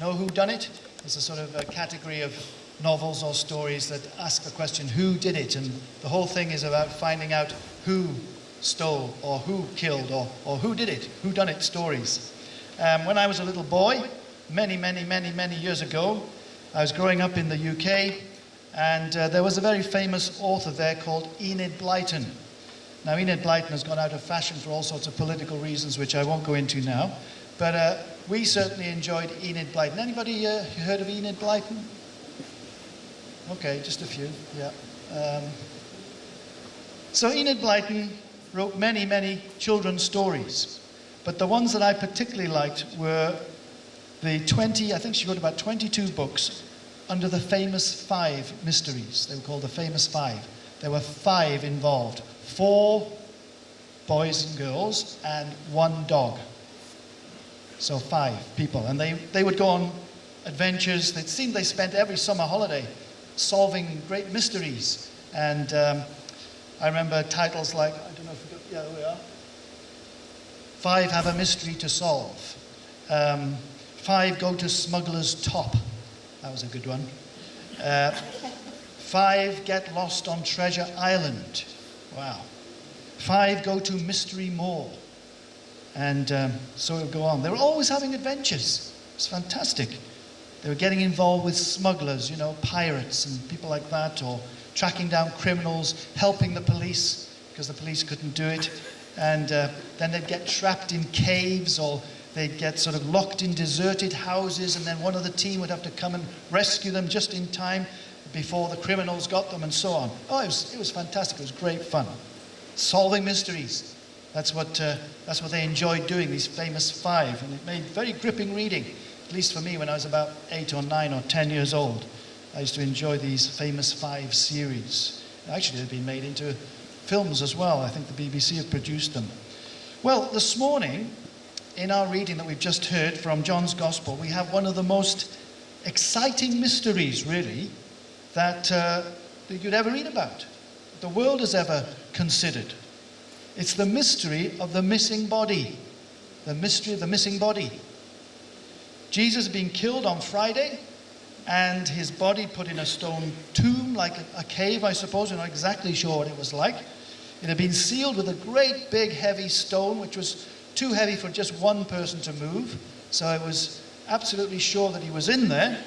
know Whodunnit? It's a sort of a category of novels or stories that ask the question, who did it? And the whole thing is about finding out who stole or who killed or who did it, Whodunnit stories. When I was a little boy, many years ago, I was growing up in the UK, and there was a very famous author there called Enid Blyton. Now, Enid Blyton has gone out of fashion for all sorts of political reasons, which I won't go into now. But we certainly enjoyed Enid Blyton. Anybody heard of Enid Blyton? Okay, just a few, yeah. So Enid Blyton wrote many children's stories. But the ones that I particularly liked were the 20, I think she wrote about 22 books under the famous 5 mysteries. They were called the famous 5. There were 5 involved. 4 boys and girls and 1 dog. So 5 people. And they would go on adventures. It seemed they spent every summer holiday solving great mysteries. And I remember titles like, I don't know if we got, yeah, there we are. 5 have a mystery to solve. 5 go to Smuggler's Top. That was a good one. 5 get lost on Treasure Island. Wow. 5 go to Mystery Moor. And so it would go on. They were always having adventures. It was fantastic. They were getting involved with smugglers, you know, pirates and people like that, or tracking down criminals, helping the police, because the police couldn't do it. And then they'd get trapped in caves, or they'd get sort of locked in deserted houses, and then one of the team would have to come and rescue them just in time before the criminals got them, and so on. Oh, it was fantastic. It was great fun. Solving mysteries. That's what they enjoyed doing, these famous 5. And it made very gripping reading, at least for me when I was about 8 or 9 or 10 years old. I used to enjoy these famous 5 series. Actually, they've been made into films as well. I think the BBC have produced them. Well, this morning, in our reading that we've just heard from John's Gospel, we have one of the most exciting mysteries, really, that you'd ever read about, the world has ever considered. It's the mystery of the missing body. The mystery of the missing body. Jesus had been killed on Friday, and his body put in a stone tomb, like a cave, I suppose. We're not exactly sure what it was like. It had been sealed with a great big heavy stone, which was too heavy for just one person to move. So it was absolutely sure that he was in there.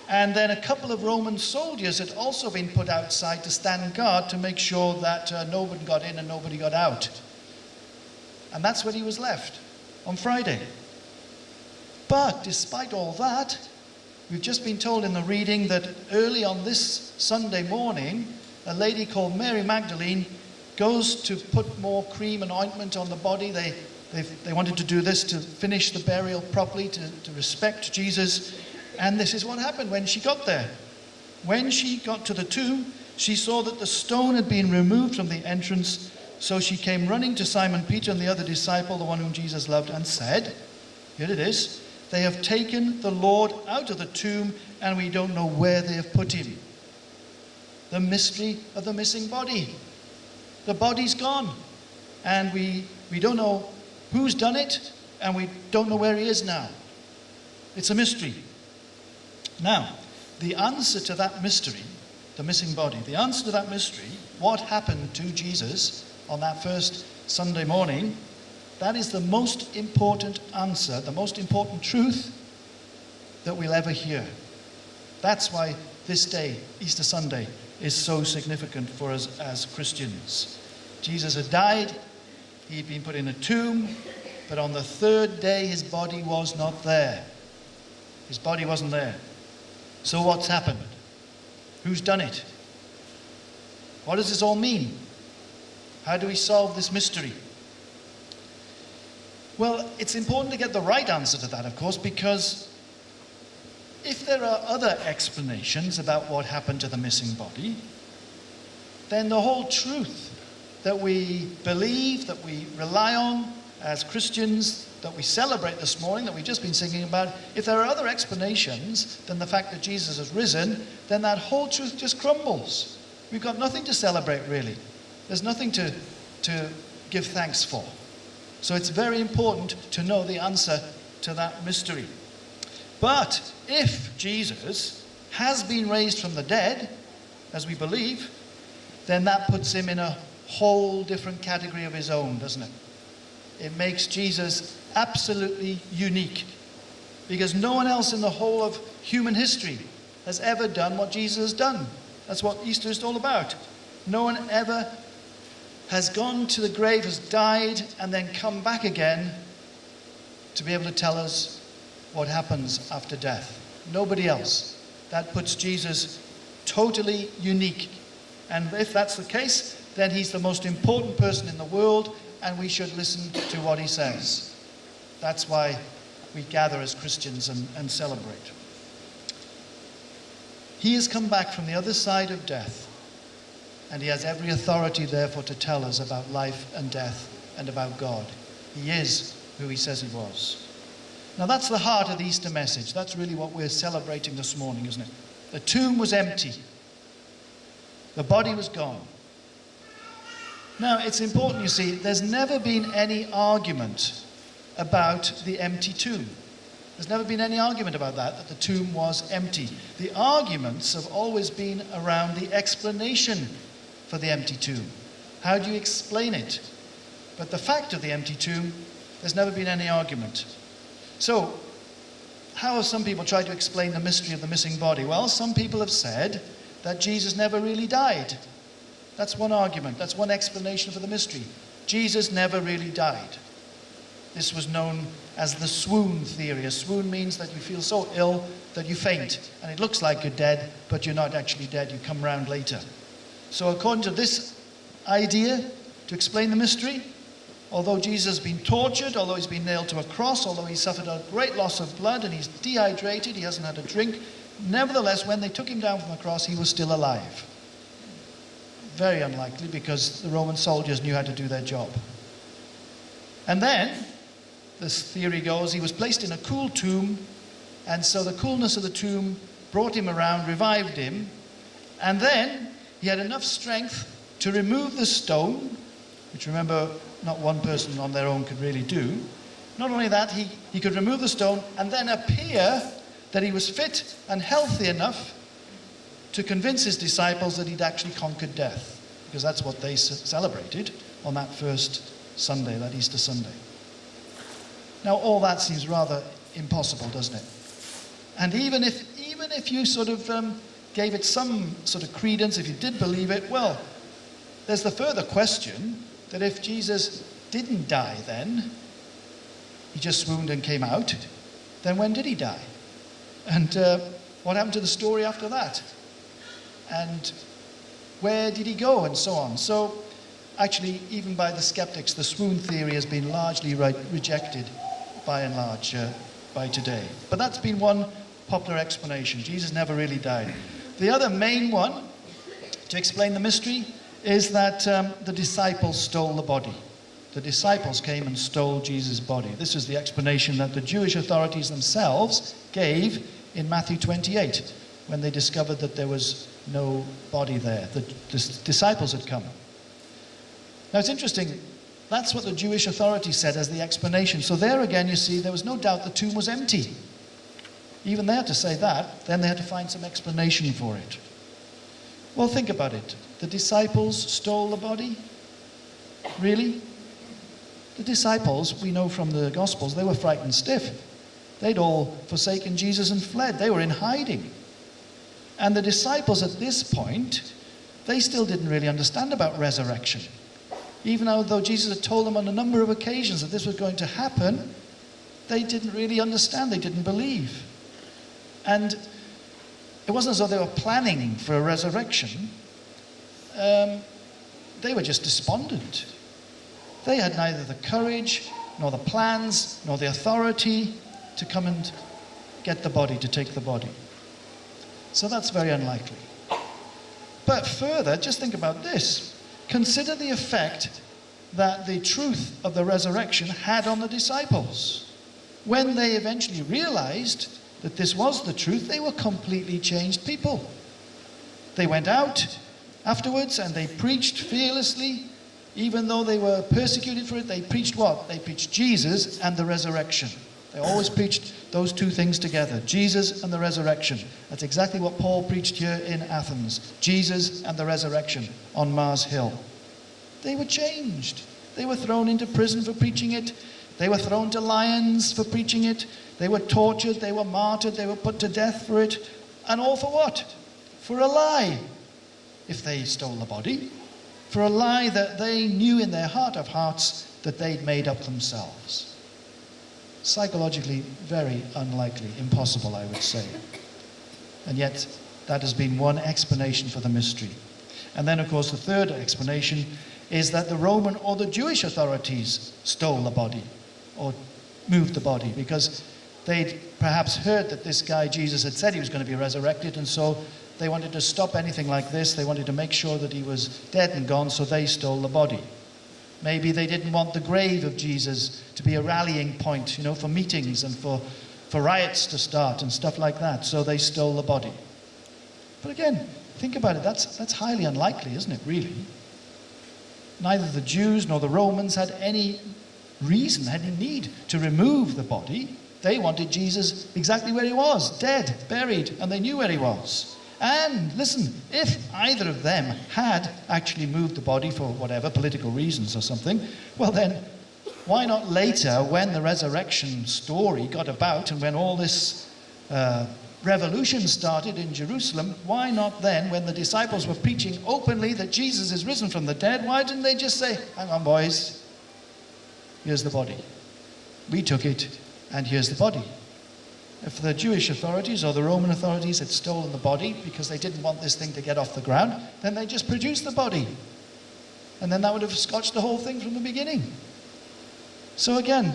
And then a couple of Roman soldiers had also been put outside to stand guard to make sure that nobody got in and nobody got out. And that's where he was left on Friday. But despite all that, we've just been told in the reading that early on this Sunday morning, a lady called Mary Magdalene goes to put more cream and ointment on the body. They wanted to do this to finish the burial properly, to respect Jesus. And this is what happened when she got there. When she got to the tomb, she saw that the stone had been removed from the entrance. So she came running to Simon Peter and the other disciple, the one whom Jesus loved, and said, here it is, they have taken the Lord out of the tomb, and we don't know where they have put him. The mystery of the missing body. The body's gone, and we don't know who's done it, and we don't know where he is now. It's a mystery. Now, the answer to that mystery, the missing body, the answer to that mystery, what happened to Jesus on that first Sunday morning, that is the most important answer, the most important truth that we'll ever hear. That's why this day, Easter Sunday, is so significant for us as Christians. Jesus had died, he'd been put in a tomb, but on the 3rd day his body was not there. His body wasn't there. So what's happened? Who's done it? What does this all mean? How do we solve this mystery? Well, it's important to get the right answer to that, of course, because if there are other explanations about what happened to the missing body, then the whole truth that we believe, that we rely on as Christians, that we celebrate this morning, that we've just been singing about, if there are other explanations than the fact that Jesus has risen, then that whole truth just crumbles. We've got nothing to celebrate, really. There's nothing to give thanks for. So it's very important to know the answer to that mystery. But if Jesus has been raised from the dead, as we believe, then that puts him in a whole different category of his own, doesn't it? It makes Jesus absolutely unique, because no one else in the whole of human history has ever done what Jesus has done. That's what Easter is all about. No one ever has gone to the grave, has died, and then come back again to be able to tell us what happens after death. Nobody else. That puts Jesus totally unique. And if that's the case, then he's the most important person in the world, and we should listen to what he says. That's why we gather as Christians and celebrate. He has come back from the other side of death, and he has every authority, therefore, to tell us about life and death and about God. He is who he says he was. Now, that's the heart of the Easter message. That's really what we're celebrating this morning, isn't it? The tomb was empty. The body was gone. Now, it's important, you see, there's never been any argument about the empty tomb. There's never been any argument about that the tomb was empty. The arguments have always been around the explanation for the empty tomb. How do you explain it? But the fact of the empty tomb, there's never been any argument. So, how have some people tried to explain the mystery of the missing body? Well, some people have said that Jesus never really died. That's one argument. That's one explanation for the mystery. Jesus never really died. This was known as the swoon theory. A swoon means that you feel so ill that you faint. And it looks like you're dead, but you're not actually dead. You come round later. So according to this idea, to explain the mystery, although Jesus has been tortured, although he's been nailed to a cross, although he suffered a great loss of blood and he's dehydrated, he hasn't had a drink, nevertheless, when they took him down from the cross, he was still alive. Very unlikely, because the Roman soldiers knew how to do their job. And then, this theory goes, he was placed in a cool tomb, and so the coolness of the tomb brought him around, revived him, and then he had enough strength to remove the stone, which, remember, not one person on their own could really do. Not only that, he could remove the stone and then appear that he was fit and healthy enough to convince his disciples that he'd actually conquered death, because that's what they celebrated on that first Sunday, that Easter Sunday. Now, all that seems rather impossible, doesn't it? And even if you sort of gave it some sort of credence, if you did believe it, well, there's the further question that if Jesus didn't die then, he just swooned and came out, then when did he die? And what happened to the story after that? And where did he go, and so on? So, actually, even by the skeptics, the swoon theory has been largely rejected, by and large, by today. But that's been one popular explanation. Jesus never really died. The other main one, to explain the mystery, is that the disciples stole the body. The disciples came and stole Jesus' body. This is the explanation that the Jewish authorities themselves gave in Matthew 28, when they discovered that there was no body there. The disciples had come. Now it's interesting, that's what the Jewish authorities said as the explanation. So there again, you see, there was no doubt the tomb was empty. Even they had to say that, then they had to find some explanation for it. Well, think about it. The disciples stole the body? Really? The disciples, we know from the Gospels, they were frightened stiff. They'd all forsaken Jesus and fled. They were in hiding. And the disciples at this point, they still didn't really understand about resurrection. Even though Jesus had told them on a number of occasions that this was going to happen, they didn't really understand. They didn't believe. And it wasn't as though they were planning for a resurrection. They were just despondent. They had neither the courage, nor the plans, nor the authority to come and get the body, to take the body. So that's very unlikely. But further, just think about this. Consider the effect that the truth of the resurrection had on the disciples. When they eventually realized that this was the truth, they were completely changed people. They went out afterwards and they preached fearlessly. Even though they were persecuted for it, they preached what? They preached Jesus and the resurrection. They always preached those two things together, Jesus and the resurrection. That's exactly what Paul preached here in Athens. Jesus and the resurrection on Mars Hill. They were changed. They were thrown into prison for preaching it. They were thrown to lions for preaching it. They were tortured. They were martyred. They were put to death for it. And all for what? For a lie. If they stole the body. For a lie that they knew in their heart of hearts that they'd made up themselves. Psychologically very unlikely, impossible, I would say. And yet, that has been one explanation for the mystery. And then, of course, the third explanation is that the Roman or the Jewish authorities stole the body, or moved the body, because they'd perhaps heard that this guy, Jesus, had said he was going to be resurrected, and so they wanted to stop anything like this. They wanted to make sure that he was dead and gone, so they stole the body. Maybe they didn't want the grave of Jesus to be a rallying point, for meetings and for riots to start and stuff like that. So they stole the body. But again, think about it. That's highly unlikely, isn't it, really? Neither the Jews nor the Romans had any reason, any need to remove the body. They wanted Jesus exactly where he was, dead, buried, and they knew where he was. And listen, if either of them had actually moved the body for whatever, political reasons or something, well then, why not later, when the resurrection story got about and when all this revolution started in Jerusalem, why not then, when the disciples were preaching openly that Jesus is risen from the dead, why didn't they just say, hang on boys, here's the body. We took it, and here's the body. If the Jewish authorities or the Roman authorities had stolen the body because they didn't want this thing to get off the ground, then they just produced the body. And then that would have scotched the whole thing from the beginning. So again,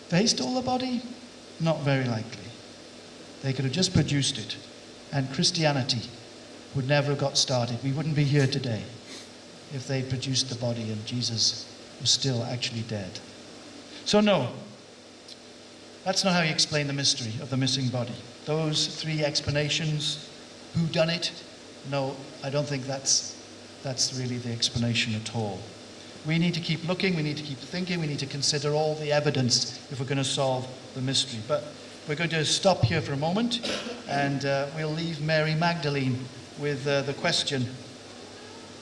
they stole the body? Not very likely. They could have just produced it. And Christianity would never have got started. We wouldn't be here today if they produced the body and Jesus was still actually dead. So no. That's not how you explain the mystery of the missing body. Those three explanations, who done it? No, I don't think that's really the explanation at all. We need to keep looking, we need to keep thinking, we need to consider all the evidence if we're going to solve the mystery. But we're going to stop here for a moment, and we'll leave Mary Magdalene with the question.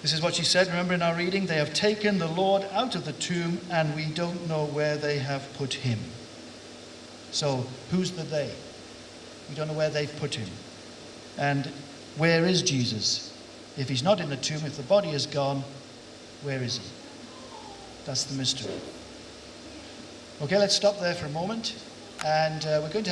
This is what she said, remember in our reading, they have taken the Lord out of the tomb, and we don't know where they have put him. So, who's the they? We don't know where they've put him. And where is Jesus? If he's not in the tomb, if the body is gone, where is he? That's the mystery. Okay, let's stop there for a moment. And we're going to